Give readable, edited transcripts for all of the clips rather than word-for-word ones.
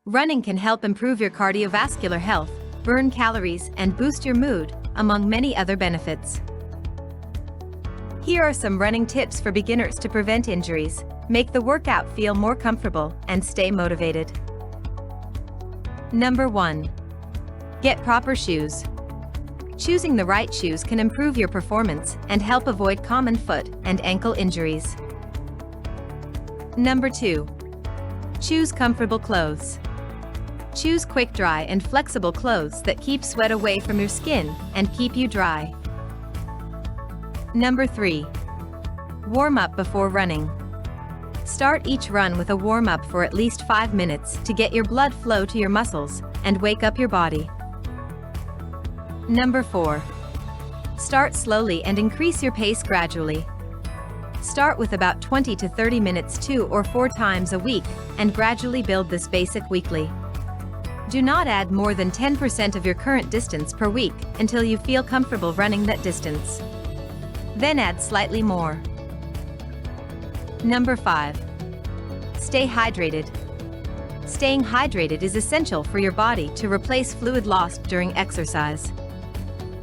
Running can help improve your cardiovascular health, burn calories, and boost your mood, among many other benefits. Here are some running tips for beginners to prevent injuries, make the workout feel more comfortable, and stay motivated. Number 1. Get proper shoes. Choosing the right shoes can improve your performance and help avoid common foot and ankle injuries. Number 2. Choose comfortable clothes. Choose quick-dry and flexible clothes that keep sweat away from your skin and keep you dry. Number 3. Warm up before running. Start each run with a warm-up for at least 5 minutes to get your blood flow to your muscles and wake up your body. Number 4. Start slowly and increase your pace gradually. Start with about 20 to 30 minutes 2 or 4 times a week and gradually build this basic weekly. Do not add more than 10% of your current distance per week until you feel comfortable running that distance. Then add slightly more. Number 5. Stay hydrated. Staying hydrated is essential for your body to replace fluid lost during exercise.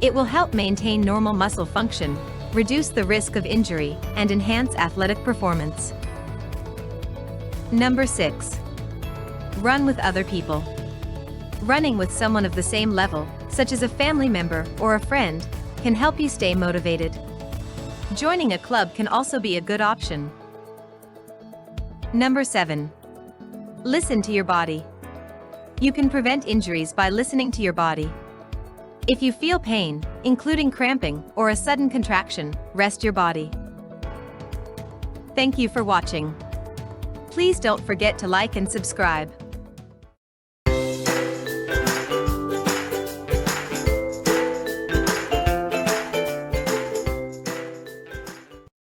It will help maintain normal muscle function, reduce the risk of injury, and enhance athletic performance. Number 6. Run with other people. Running with someone of the same level, such as a family member or a friend, can help you stay motivated. Joining a club can also be a good option. Number 7. Listen to your body. You can prevent injuries by listening to your body. If you feel pain, including cramping or a sudden contraction, rest your body. Thank you for watching. Please don't forget to like and subscribe.